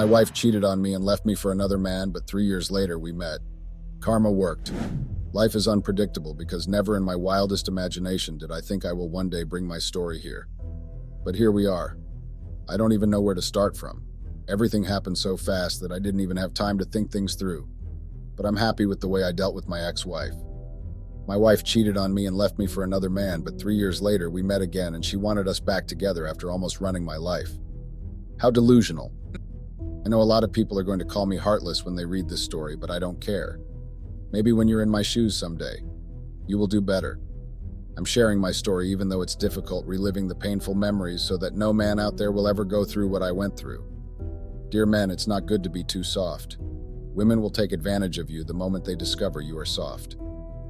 My wife cheated on me and left me for another man, but 3 years later we met. Karma worked. Life is unpredictable because never in my wildest imagination did I think I will one day bring my story here. But here we are. I don't even know where to start from. Everything happened so fast that I didn't even have time to think things through. But I'm happy with the way I dealt with my ex-wife. My wife cheated on me and left me for another man, but 3 years later we met again and she wanted us back together after almost running my life. How delusional. I know a lot of people are going to call me heartless when they read this story, but I don't care. Maybe when you're in my shoes someday, you will do better. I'm sharing my story even though it's difficult, reliving the painful memories so that no man out there will ever go through what I went through. Dear men, it's not good to be too soft. Women will take advantage of you the moment they discover you are soft.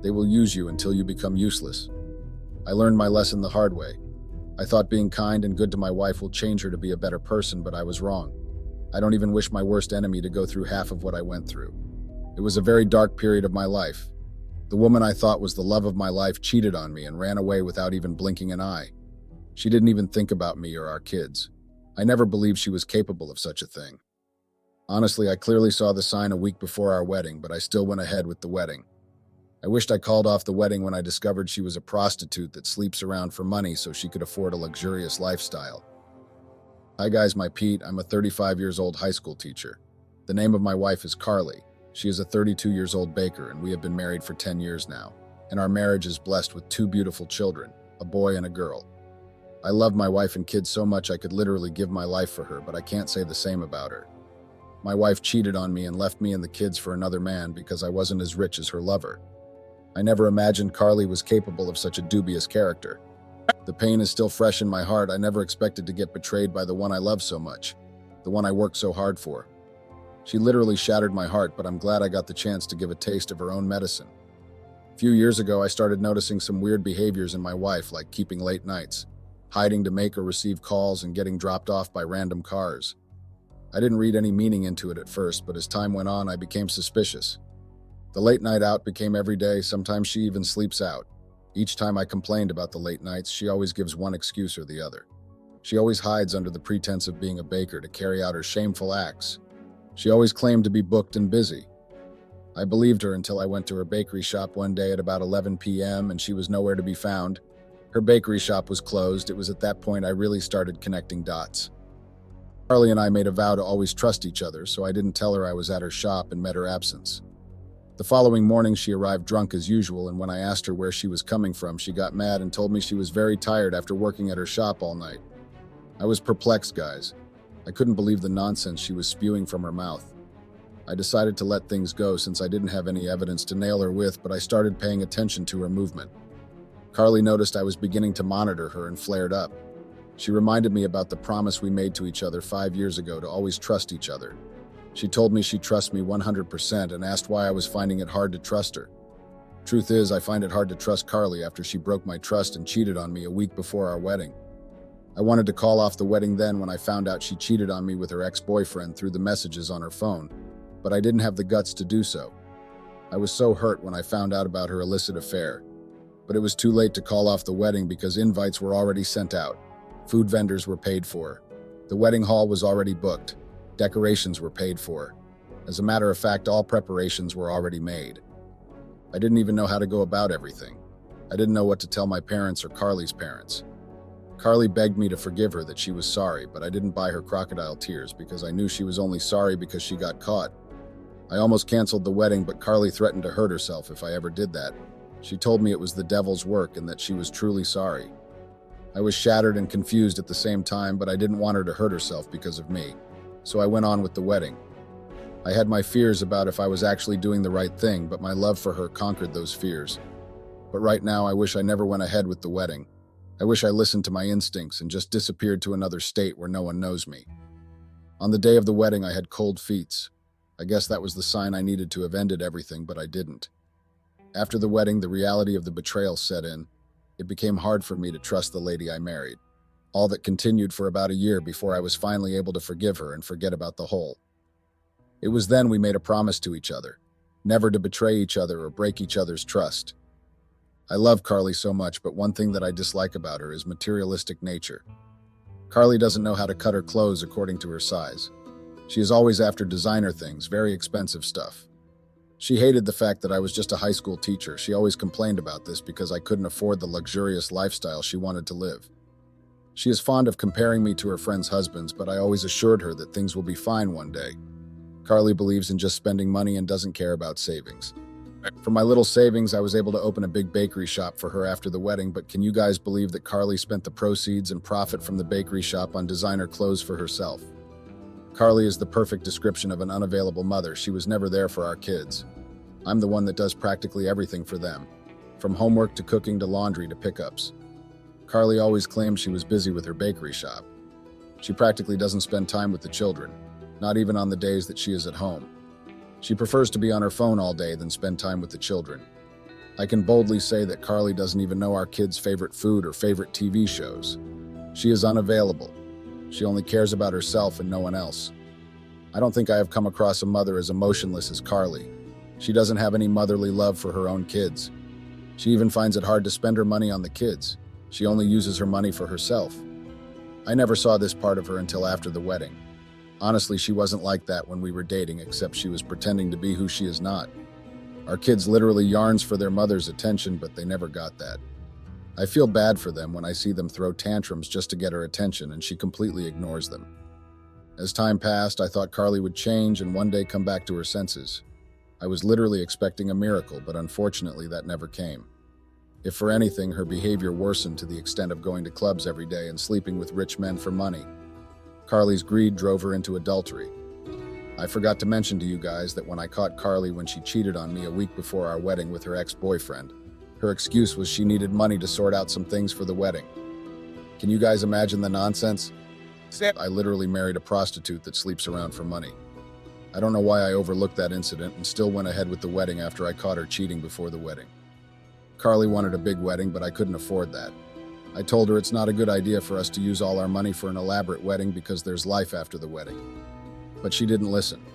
They will use you until you become useless. I learned my lesson the hard way. I thought being kind and good to my wife will change her to be a better person, but I was wrong. I don't even wish my worst enemy to go through half of what I went through. It was a very dark period of my life. The woman I thought was the love of my life cheated on me and ran away without even blinking an eye. She didn't even think about me or our kids. I never believed she was capable of such a thing. Honestly, I clearly saw the sign a week before our wedding, but I still went ahead with the wedding. I wished I called off the wedding when I discovered she was a prostitute that sleeps around for money so she could afford a luxurious lifestyle. Hi guys, my Pete. I'm a 35 years old high school teacher. The name of my wife is Carly. She is a 32 years old baker and we have been married for 10 years now. And our marriage is blessed with 2 beautiful children, a boy and a girl. I love my wife and kids so much I could literally give my life for her, but I can't say the same about her. My wife cheated on me and left me and the kids for another man because I wasn't as rich as her lover. I never imagined Carly was capable of such a dubious character. The pain is still fresh in my heart. I never expected to get betrayed by the one I love so much, the one I worked so hard for. She literally shattered my heart, but I'm glad I got the chance to give a taste of her own medicine. A few years ago, I started noticing some weird behaviors in my wife, like keeping late nights, hiding to make or receive calls, and getting dropped off by random cars. I didn't read any meaning into it at first, but as time went on, I became suspicious. The late night out became every day. Sometimes she even sleeps out. Each time I complained about the late nights, she always gives one excuse or the other. She always hides under the pretense of being a baker to carry out her shameful acts. She always claimed to be booked and busy. I believed her until I went to her bakery shop one day at about 11 p.m. and she was nowhere to be found. Her bakery shop was closed. It was at that point I really started connecting dots. Carly and I made a vow to always trust each other, so I didn't tell her I was at her shop and met her absence. The following morning, she arrived drunk as usual, and when I asked her where she was coming from, she got mad and told me she was very tired after working at her shop all night. I was perplexed, guys. I couldn't believe the nonsense she was spewing from her mouth. I decided to let things go since I didn't have any evidence to nail her with, but I started paying attention to her movement. Carly noticed I was beginning to monitor her and flared up. She reminded me about the promise we made to each other 5 years ago to always trust each other. She told me she trusts me 100% and asked why I was finding it hard to trust her. Truth is, I find it hard to trust Carly after she broke my trust and cheated on me a week before our wedding. I wanted to call off the wedding then when I found out she cheated on me with her ex-boyfriend through the messages on her phone, but I didn't have the guts to do so. I was so hurt when I found out about her illicit affair, but it was too late to call off the wedding because invites were already sent out. Food vendors were paid for. The wedding hall was already booked. Decorations were paid for. As a matter of fact, all preparations were already made. I didn't even know how to go about everything. I didn't know what to tell my parents or Carly's parents. Carly begged me to forgive her, that she was sorry, but I didn't buy her crocodile tears because I knew she was only sorry because she got caught. I almost canceled the wedding, but Carly threatened to hurt herself if I ever did that. She told me it was the devil's work and that she was truly sorry. I was shattered and confused at the same time, but I didn't want her to hurt herself because of me. So I went on with the wedding. I had my fears about if I was actually doing the right thing, but my love for her conquered those fears. But right now, I wish I never went ahead with the wedding. I wish I listened to my instincts and just disappeared to another state where no one knows me. On the day of the wedding, I had cold feet. I guess that was the sign I needed to have ended everything, but I didn't. After the wedding, the reality of the betrayal set in. It became hard for me to trust the lady I married. All that continued for about a year before I was finally able to forgive her and forget about the whole. It was then we made a promise to each other, never to betray each other or break each other's trust. I love Carly so much, but one thing that I dislike about her is materialistic nature. Carly doesn't know how to cut her clothes according to her size. She is always after designer things, very expensive stuff. She hated the fact that I was just a high school teacher. She always complained about this because I couldn't afford the luxurious lifestyle she wanted to live. She is fond of comparing me to her friends' husbands, but I always assured her that things will be fine one day. Carly believes in just spending money and doesn't care about savings. For my little savings, I was able to open a big bakery shop for her after the wedding, but can you guys believe that Carly spent the proceeds and profit from the bakery shop on designer clothes for herself? Carly is the perfect description of an unavailable mother. She was never there for our kids. I'm the one that does practically everything for them, from homework to cooking to laundry to pickups. Carly always claimed she was busy with her bakery shop. She practically doesn't spend time with the children, not even on the days that she is at home. She prefers to be on her phone all day than spend time with the children. I can boldly say that Carly doesn't even know our kids' favorite food or favorite TV shows. She is unavailable. She only cares about herself and no one else. I don't think I have come across a mother as emotionless as Carly. She doesn't have any motherly love for her own kids. She even finds it hard to spend her money on the kids. She only uses her money for herself. I never saw this part of her until after the wedding. Honestly, she wasn't like that when we were dating, except she was pretending to be who she is not. Our kids literally yearns for their mother's attention, but they never got that. I feel bad for them when I see them throw tantrums just to get her attention, and she completely ignores them. As time passed, I thought Carly would change and one day come back to her senses. I was literally expecting a miracle, but unfortunately that never came. If for anything, her behavior worsened to the extent of going to clubs every day and sleeping with rich men for money. Carly's greed drove her into adultery. I forgot to mention to you guys that when I caught Carly when she cheated on me a week before our wedding with her ex-boyfriend, her excuse was she needed money to sort out some things for the wedding. Can you guys imagine the nonsense? I literally married a prostitute that sleeps around for money. I don't know why I overlooked that incident and still went ahead with the wedding after I caught her cheating before the wedding. Carly wanted a big wedding, but I couldn't afford that. I told her it's not a good idea for us to use all our money for an elaborate wedding because there's life after the wedding. But she didn't listen.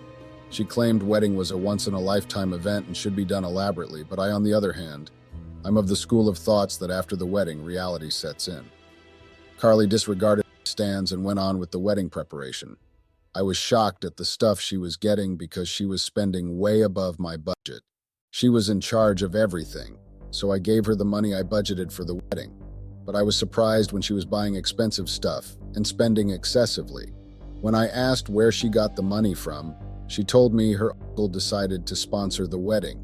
She claimed wedding was a once-in-a-lifetime event and should be done elaborately, but I, on the other hand, I'm of the school of thoughts that after the wedding, reality sets in. Carly disregarded my stands and went on with the wedding preparation. I was shocked at the stuff she was getting because she was spending way above my budget. She was in charge of everything, so I gave her the money I budgeted for the wedding. But I was surprised when she was buying expensive stuff and spending excessively. When I asked where she got the money from, she told me her uncle decided to sponsor the wedding.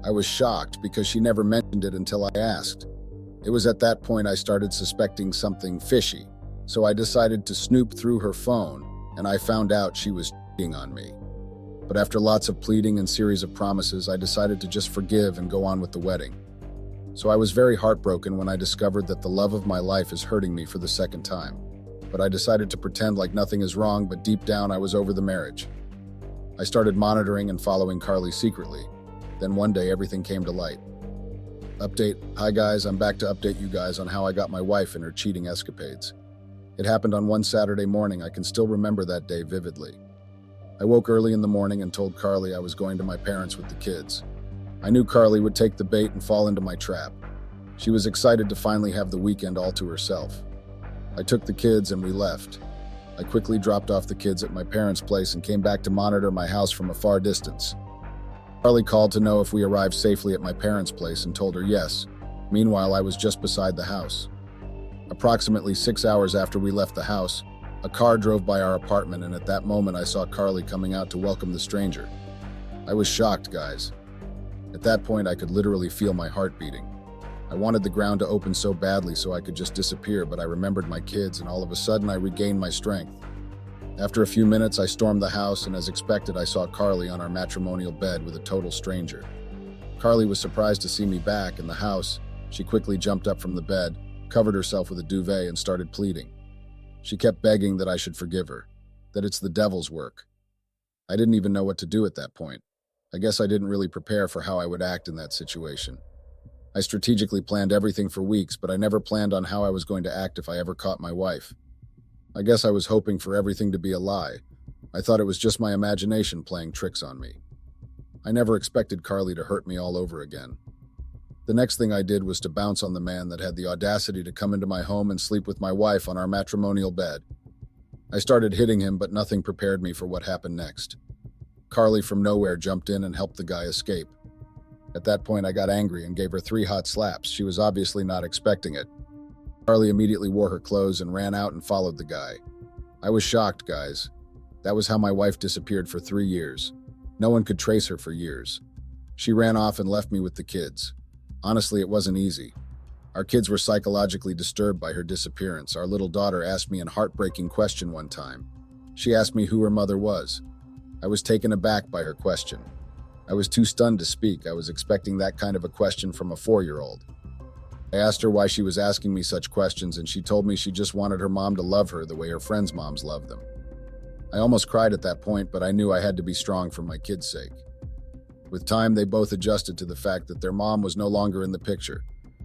I was shocked because she never mentioned it until I asked. It was at that point I started suspecting something fishy, so I decided to snoop through her phone, and I found out she was cheating on me. But after lots of pleading and series of promises, I decided to just forgive and go on with the wedding. So I was very heartbroken when I discovered that the love of my life is hurting me for the second time. But I decided to pretend like nothing is wrong, but deep down I was over the marriage. I started monitoring and following Carly secretly. Then one day everything came to light. Update. Hi guys, I'm back to update you guys on how I got my wife in her cheating escapades. It happened on one Saturday morning. I can still remember that day vividly. I woke early in the morning and told Carly I was going to my parents with the kids. I knew Carly would take the bait and fall into my trap. She was excited to finally have the weekend all to herself. I took the kids and we left. I quickly dropped off the kids at my parents' place and came back to monitor my house from a far distance. Carly called to know if we arrived safely at my parents' place and told her yes. Meanwhile, I was just beside the house. Approximately 6 hours after we left the house, a car drove by our apartment, and at that moment I saw Carly coming out to welcome the stranger. I was shocked, guys. At that point, I could literally feel my heart beating. I wanted the ground to open so badly so I could just disappear, but I remembered my kids, and all of a sudden I regained my strength. After a few minutes, I stormed the house, and as expected, I saw Carly on our matrimonial bed with a total stranger. Carly was surprised to see me back in the house. She quickly jumped up from the bed, covered herself with a duvet, and started pleading. She kept begging that I should forgive her, that it's the devil's work. I didn't even know what to do at that point. I guess I didn't really prepare for how I would act in that situation. I strategically planned everything for weeks, but I never planned on how I was going to act if I ever caught my wife. I guess I was hoping for everything to be a lie. I thought it was just my imagination playing tricks on me. I never expected Carly to hurt me all over again. The next thing I did was to bounce on the man that had the audacity to come into my home and sleep with my wife on our matrimonial bed. I started hitting him, but nothing prepared me for what happened next. Carly from nowhere jumped in and helped the guy escape. At that point, I got angry and gave her 3 hot slaps. She was obviously not expecting it. Carly immediately wore her clothes and ran out and followed the guy. I was shocked, guys. That was how my wife disappeared for 3 years. No one could trace her for years. She ran off and left me with the kids. Honestly, it wasn't easy. Our kids were psychologically disturbed by her disappearance. Our little daughter asked me a heartbreaking question one time. She asked me who her mother was. I was taken aback by her question. I was too stunned to speak. I was expecting that kind of a question from a 4-year-old. I asked her why she was asking me such questions, and she told me she just wanted her mom to love her the way her friends' moms love them. I almost cried at that point, but I knew I had to be strong for my kids' sake. With time, they both adjusted to the fact that their mom was no longer in the picture,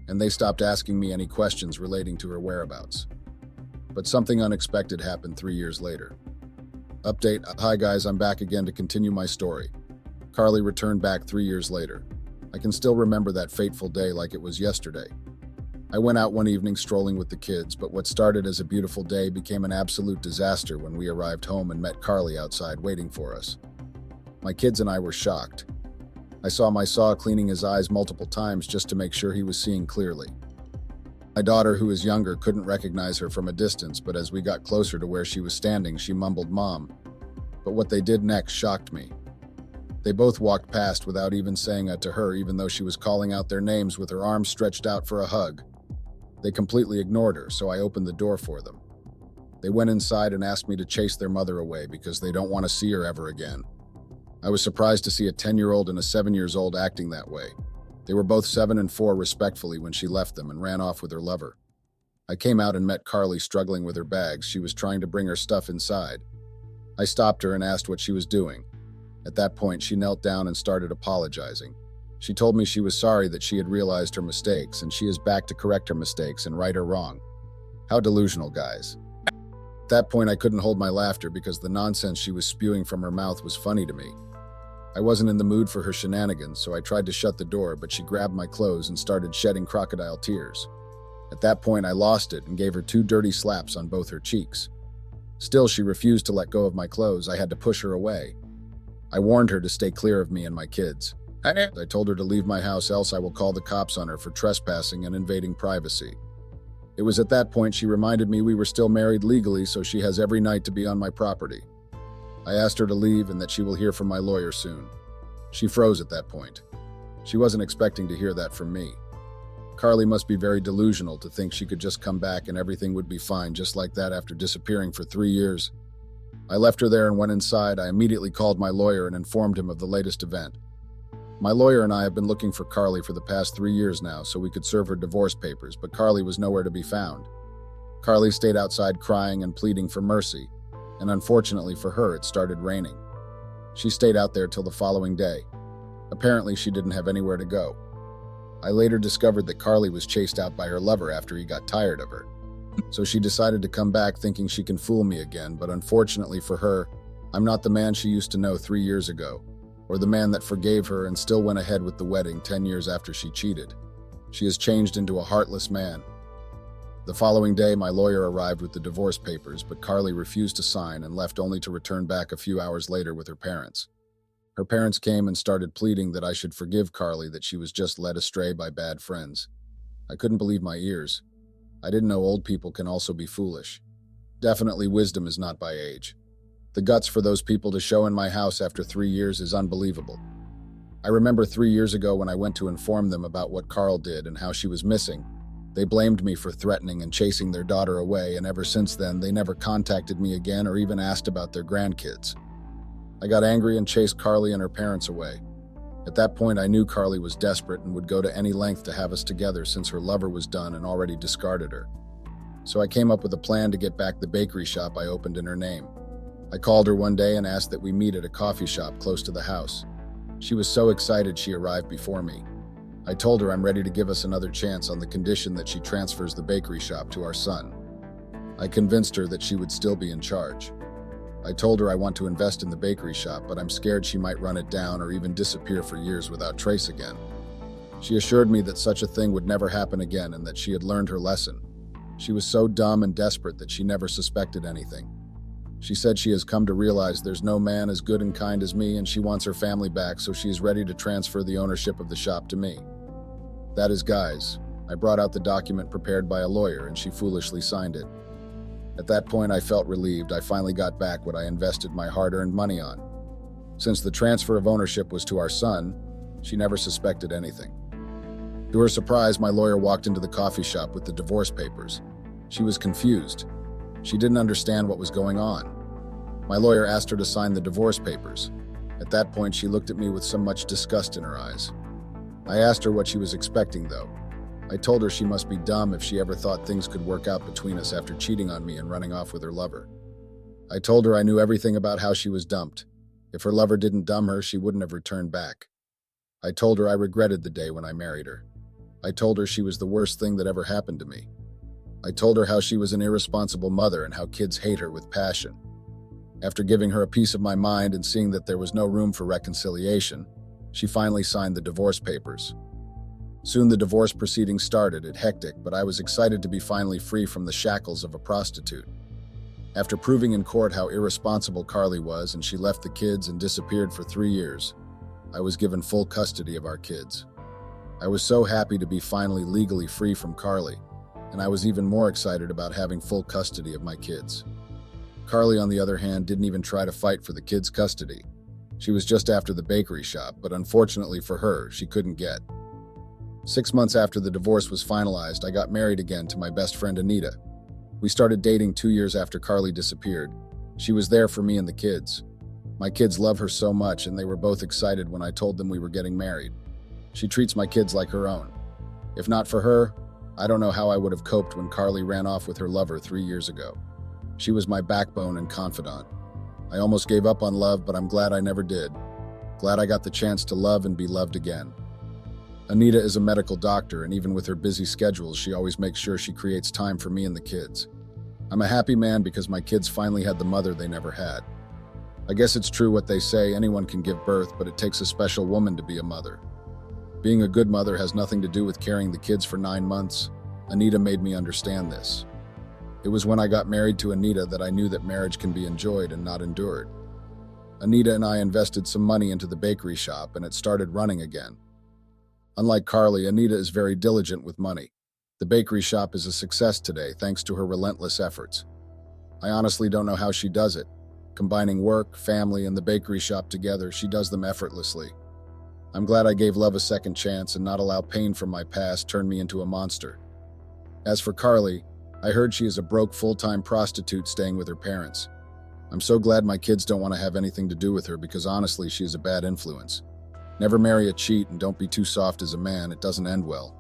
and they stopped asking me any questions relating to her whereabouts. But something unexpected happened 3 years later. Update: Hi guys, I'm back again to continue my story. Carly returned back 3 years later. I can still remember that fateful day like it was yesterday. I went out one evening strolling with the kids, but what started as a beautiful day became an absolute disaster when we arrived home and met Carly outside waiting for us. My kids and I were shocked. I saw my son cleaning his eyes multiple times just to make sure he was seeing clearly. My daughter, who is younger, couldn't recognize her from a distance, but as we got closer to where she was standing, she mumbled, "Mom." But what they did next shocked me. They both walked past without even saying it to her, even though she was calling out their names with her arms stretched out for a hug. They completely ignored her, so I opened the door for them. They went inside and asked me to chase their mother away because they don't want to see her ever again. I was surprised to see a 10-year-old and a 7-year-old acting that way. They were both 7 and 4 respectfully when she left them and ran off with her lover. I came out and met Carly struggling with her bags. She was trying to bring her stuff inside. I stopped her and asked what she was doing. At that point, she knelt down and started apologizing. She told me she was sorry that she had realized her mistakes, and she is back to correct her mistakes and right her wrong. How delusional, guys. At that point, I couldn't hold my laughter because the nonsense she was spewing from her mouth was funny to me. I wasn't in the mood for her shenanigans, so I tried to shut the door, but she grabbed my clothes and started shedding crocodile tears. At that point, I lost it and gave her 2 dirty slaps on both her cheeks. Still, she refused to let go of my clothes. I had to push her away. I warned her to stay clear of me and my kids. I told her to leave my house, else I will call the cops on her for trespassing and invading privacy. It was at that point she reminded me we were still married legally, so she has every night to be on my property. I asked her to leave and that she will hear from my lawyer soon. She froze at that point. She wasn't expecting to hear that from me. Carly must be very delusional to think she could just come back and everything would be fine just like that after disappearing for 3 years. I left her there and went inside. I immediately called my lawyer and informed him of the latest event. My lawyer and I have been looking for Carly for the past 3 years now so we could serve her divorce papers, but Carly was nowhere to be found. Carly stayed outside crying and pleading for mercy, and unfortunately for her, it started raining. She stayed out there till the following day. Apparently, she didn't have anywhere to go. I later discovered that Carly was chased out by her lover after he got tired of her. So she decided to come back thinking she can fool me again, but unfortunately for her, I'm not the man she used to know 3 years ago, or the man that forgave her and still went ahead with the wedding 10 years after she cheated. She has changed into a heartless man. The following day, my lawyer arrived with the divorce papers, but Carly refused to sign and left only to return back a few hours later with her parents. Her parents came and started pleading that I should forgive Carly, that she was just led astray by bad friends. I couldn't believe my ears. I didn't know old people can also be foolish. Definitely wisdom is not by age. The guts for those people to show in my house after 3 years is unbelievable. I remember 3 years ago when I went to inform them about what Carl did and how she was missing. They blamed me for threatening and chasing their daughter away, and ever since then, they never contacted me again or even asked about their grandkids. I got angry and chased Carly and her parents away. At that point, I knew Carly was desperate and would go to any length to have us together since her lover was done and already discarded her. So I came up with a plan to get back the bakery shop I opened in her name. I called her one day and asked that we meet at a coffee shop close to the house. She was so excited she arrived before me. I told her I'm ready to give us another chance on the condition that she transfers the bakery shop to our son. I convinced her that she would still be in charge. I told her I want to invest in the bakery shop, but I'm scared she might run it down or even disappear for years without trace again. She assured me that such a thing would never happen again and that she had learned her lesson. She was so dumb and desperate that she never suspected anything. She said she has come to realize there's no man as good and kind as me, and she wants her family back, so she is ready to transfer the ownership of the shop to me. That is, guys, I brought out the document prepared by a lawyer, and she foolishly signed it. At that point, I felt relieved. I finally got back what I invested my hard-earned money on. Since the transfer of ownership was to our son, she never suspected anything. To her surprise, my lawyer walked into the coffee shop with the divorce papers. She was confused. She didn't understand what was going on. My lawyer asked her to sign the divorce papers. At that point, she looked at me with so much disgust in her eyes. I asked her what she was expecting, though. I told her she must be dumb if she ever thought things could work out between us after cheating on me and running off with her lover. I told her I knew everything about how she was dumped. If her lover didn't dump her, she wouldn't have returned back. I told her I regretted the day when I married her. I told her she was the worst thing that ever happened to me. I told her how she was an irresponsible mother and how kids hate her with passion. After giving her a piece of my mind and seeing that there was no room for reconciliation, she finally signed the divorce papers. Soon the divorce proceedings started. It hectic, but I was excited to be finally free from the shackles of a prostitute. After proving in court how irresponsible Carly was and she left the kids and disappeared for 3 years, I was given full custody of our kids. I was so happy to be finally legally free from Carly, and I was even more excited about having full custody of my kids. Carly, on the other hand, didn't even try to fight for the kids' custody. She was just after the bakery shop, but unfortunately for her, she couldn't get. 6 months after the divorce was finalized, I got married again to my best friend Anita. We started dating 2 years after Carly disappeared. She was there for me and the kids. My kids love her so much, and they were both excited when I told them we were getting married. She treats my kids like her own. If not for her, I don't know how I would have coped when Carly ran off with her lover 3 years ago. She was my backbone and confidant. I almost gave up on love, but I'm glad I never did. Glad I got the chance to love and be loved again. Anita is a medical doctor, and even with her busy schedules, she always makes sure she creates time for me and the kids. I'm a happy man because my kids finally had the mother they never had. I guess it's true what they say, anyone can give birth, but it takes a special woman to be a mother. Being a good mother has nothing to do with carrying the kids for 9 months. Anita made me understand this. It was when I got married to Anita that I knew that marriage can be enjoyed and not endured. Anita and I invested some money into the bakery shop, and it started running again. Unlike Carly, Anita is very diligent with money. The bakery shop is a success today thanks to her relentless efforts. I honestly don't know how she does it. Combining work, family, and the bakery shop together, she does them effortlessly. I'm glad I gave love a second chance and not allow pain from my past turn me into a monster. As for Carly, I heard she is a broke full-time prostitute staying with her parents. I'm so glad my kids don't want to have anything to do with her because honestly, she is a bad influence. Never marry a cheat and don't be too soft as a man, it doesn't end well.